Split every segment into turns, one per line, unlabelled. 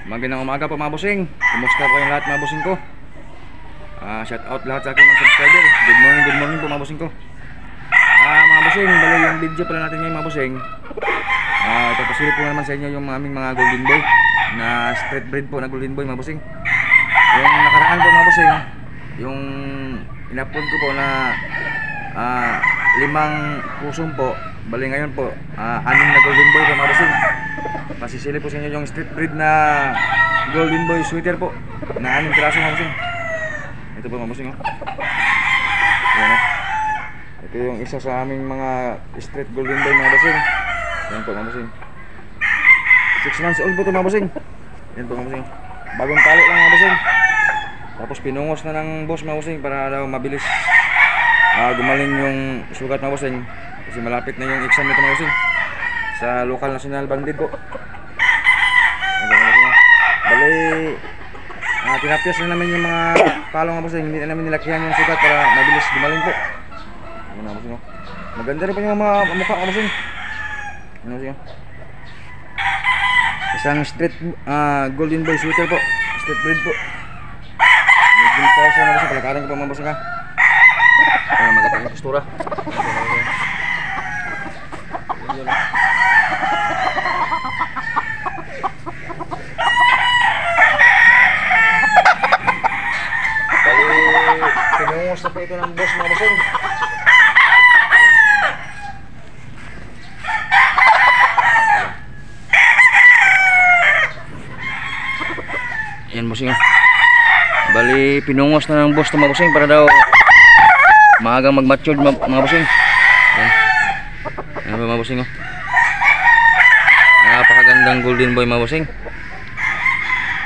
Magandang umaga po mga bossing. Kumusta po yung lahat mga bossing ko? Shout out lahat sa aking mga subscriber. Good morning po mga bossing ko. Mga bossing, bali yung video pala natin ngayon mga bossing. Ipapasili po naman sa inyo yung aming mga golden boy na street breed po na golden boy mga bossing. Yung nakaraan po mga bossing, yung in-upload ko po na 5 pusong po. Bali ngayon po 6 na golden boy po mga bossing. Pasisili po sa inyo yung street breed na golden boy sweater po na 6 piraso mga bossing. Ito po mga bossing Ayan, ito yung isa sa aming mga street golden boy mga bossing. Ayan po mga bossing, 6 months old po ito mga bossing. Ayan po mga bossing, bagong tali lang mga bossing. Tapos pinungos na ng boss mga bossing para daw mabilis gumaling yung sugat mga bossing. Kasi malapit na yung exam nito mga bossing sa local national bandit po. Bali tinapyas na namin yung mga palong mga bossing. Hindi na namin nilakihan yung sugat para mabilis gumaling po. Ano mga bossing, maganda rin po yung mga mukha mga bossing. Ano bossing, isang street golden boy sweater po, street breed po. Medyo pa siya mga bossing, palakarin ko po mga bossing maganda yung postura. Pinungos na po ito ng boss mga bossing. Ayan bossing bali pinungos na ng boss na mga bossing para daw maagang mag-mature mga bossing. Ayan mga bossing napakagandang golden boy mga bossing.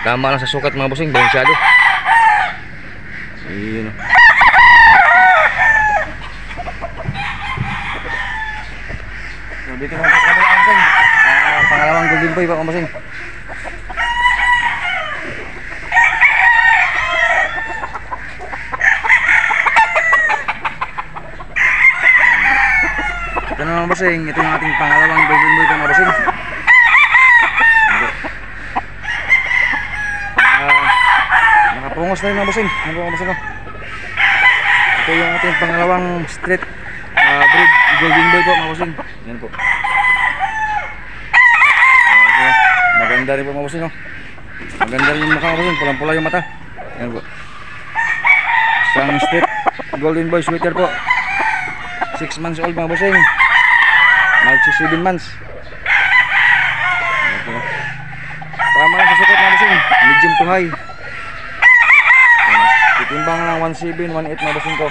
Tama lang sa sukat mga bossing, balansyado. Ayun so, dito naman sa kabila mga bossing, pangalawang golden boy mga bossing. Ito na mga bossing, ito yung ating pangalawang golden boy mga bossing. Nakapungos na yung mga bossing. Ano po mga bossing ito yung ating pangalawang street breed golden boy po mga bossing. Yan po. Maganda rin po mga bossing maganda rin yung mukha mga bossing, pulang pula yung mata. Yan po, isang street golden boy sweater po, 6 months old mga bossing, magsi 7 months. Tama lang sa sukat mga bossing, medium to high. Timbang lang 17, 18 mga bossing ko.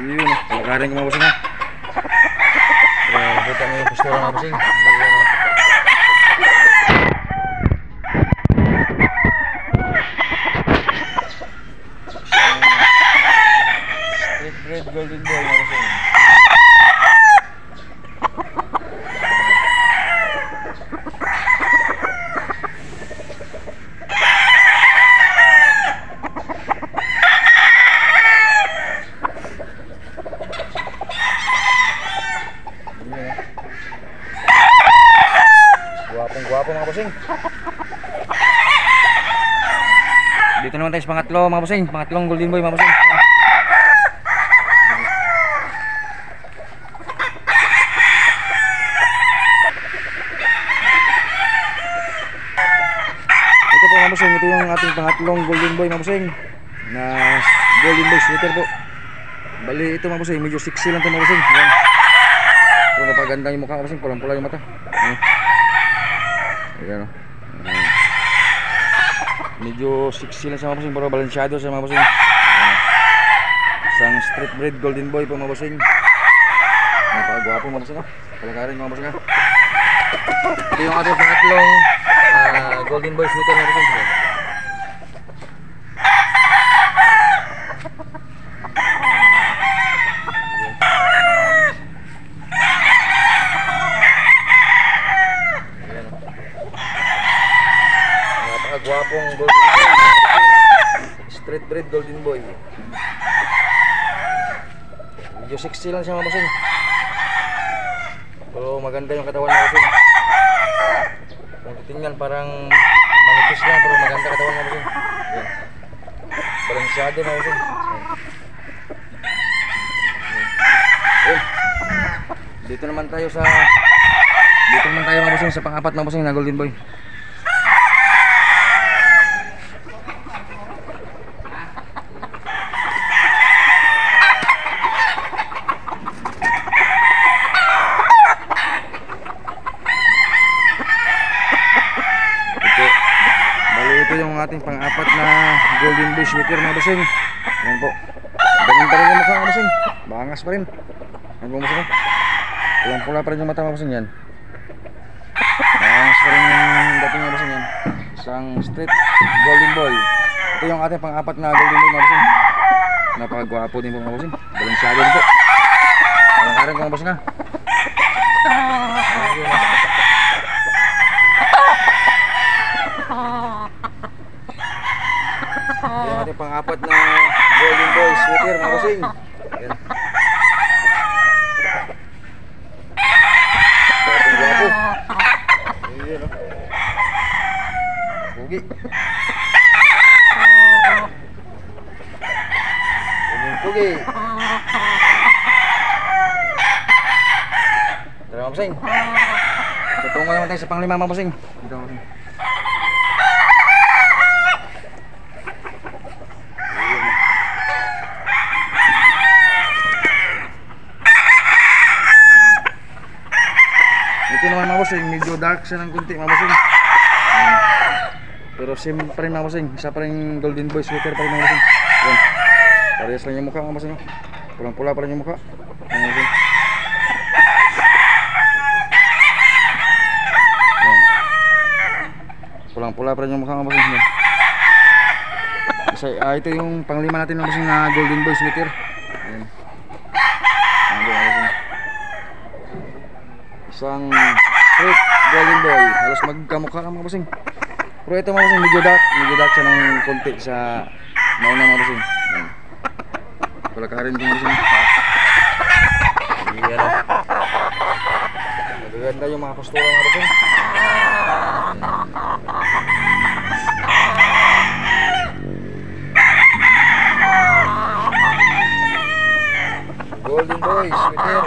Ayun, palakarin ko mga bossing nakita mo yung postura mga bossing. Street breed golden boy mga bossing. Guwapo mga bossing. Dito naman tayo sa pangatlo mga bossing, pangatlong golden boy mga bossing. Ito po mga bossing, ito yung ating pangatlong golden boy mga bossing na golden boy sweater po. Bali ito mga bossing, medyo sexy lang ito mga bossing. Ito napaganda yung mukha mga bossing, pulang pula yung mata. Ayan medyo sexy lang sa mga bossing, pero balansyado sa mga bossing. Isang street breed golden boy po mga bossing. Napakagwapo mga bossing palakarin mga bossing ito yung ating pangatlong golden boy sweater mga bossing. Napakagwapong golden boy, street breed golden boy. Medyo sexy lang siya mga bossing. Pero maganda yung katawan ng bossing. Kung titingnan parang manipis lang pero maganda katawan mga bossing. Yan. Balansyado mga bossing. Yan. Dito naman tayo mga bossing sa pang-apat mga bossing na Golden Boy. Ito yung ating pang-apat na Golden Boy sweater mga bossing. Ayan po. Ganun pa rin yung mukha mga bossing. Bangas pa rin. Ayan po mga bossing. Pulang pula pa rin yung mata mga bossing yan. Bangas pa rin yung dating mga bossing yan. Isang straight Golden Boy. Ito yung ating pang-apat na Golden Boy mga bossing. Napakagwapo din po mga bossing. Balansyado din po. Kalangkarin ko mga bossing ha. Yung ating pang-apat na Golden Boy sweater mga bossing. Ayan. Dating gwapo. Ayan o. Pugi. Pugi. Tara mga bossing. Tutungo naman tayo sa pang-lima mga bossing. Dito mga bossing. Ito naman mga bossing, medyo dark siya ng kunti mga bossing. Pero same pa rin mga bossing, isa pa rin Golden Boy sweater pa rin mga bossing. Yan. Parehas lang yung mukha mga bossing. Pulang pula pa rin yung mukha. Mga bossing. Yan. Pulang pula pa rin yung mukha mga bossing. Yan. Kasi, ito yung panglima natin mga bossing na Golden Boy sweater. Yan. Isang straight Golden Boy, halos magkamukha lang mga bossing. Pero ito mga bossing, medyo dark siya ng konti sa nauna mga bossing. Ayan. Palakarin ko mga bossing. Ayan. Magaganda yung mga postura mga bossing. Golden Boy sweater.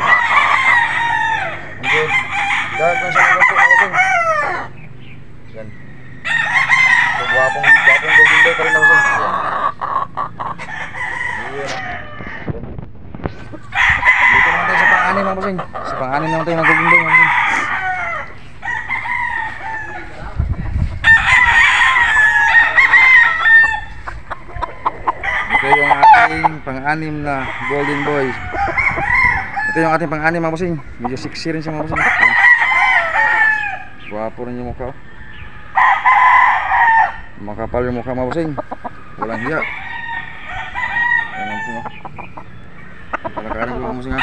Good. Dark na siya ng konti mga bossing. Yan. So, gwapong Golden Boy pa rin mga bossing. Yan. Dito naman tayo sa pang-anim mga bossing. Sa pang-anim naman tayo ng Golden Boy mga bossing. Ito yung ating pang-anim na Golden Boy. Ito yung ating pang-anim mga bossing. Medyo sexy rin siya mga bossing. Guwapo rin yung mukha. Makapal yung mukha mga bossing. Walang hiya. Ayan mga bossing. Palakarin ko mga bossing ha.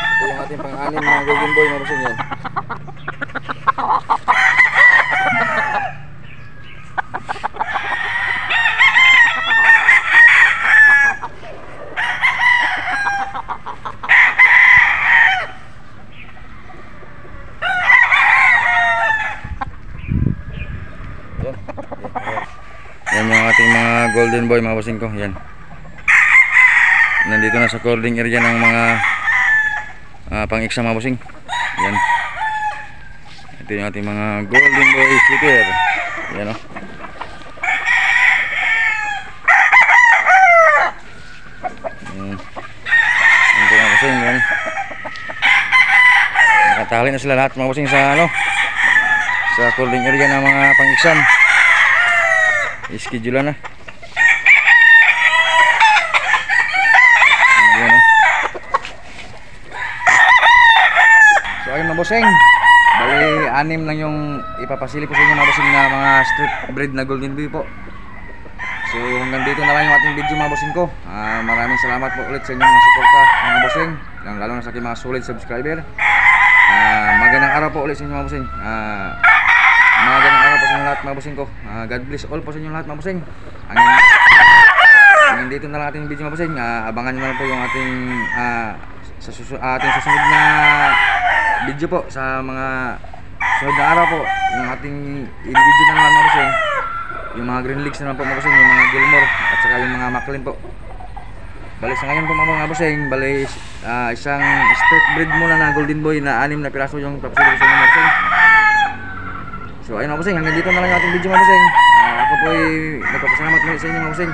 Ito yung ating pang-anim na Golden Boy mga bossing yan. Yan yung ating mga Golden Boy mga bossing ko. Yan. Nandito na sa cording area ng mga pang-exam mga bossing. Yan. Ito yung ating mga Golden Boy sweater. Yan o. Ito mga bossing. Yan. Nakatali na sila lahat mga bossing sa sa cording area ng mga pang-exam. I-schedule na. Ayan, so ayun mga bossing, bali 6 lang yung ipapasili ko sa inyo mga bossing na mga street breed na Golden Boy po. So hanggang dito na lang yung ating video mga bossing ko. Maraming salamat po ulit sa inyong mga suporta mga bossing, lalo na sa aking mga solid subscriber. Magandang araw po ulit sa inyo mga bossing. Magandang araw po sa inyo lahat mga bossing ko. God bless all po sa inyo lahat mga bossing. Hanggang dito na lang ating video mga bossing. Abangan nyo na lang po yung ating sa ating susunod na video po, sa mga sunod na araw po, yung ating i-video na naman mga bossing, yung mga Green Legs na naman po mga bossing, yung mga Gilmore at saka yung mga Maclean po. Bali sa ngayon po mga bossing, bali isang straight breed muna na Golden Boy na 6 na piraso yung papasili sa inyo mga bossing. So ayun mga bossing, hanggang dito na lang yung ating video mga bossing. Ako po ay nagpapasalamat muli sa inyo mga bossing.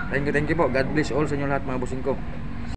Thank you po. God bless all sa inyo lahat mga bossing ko.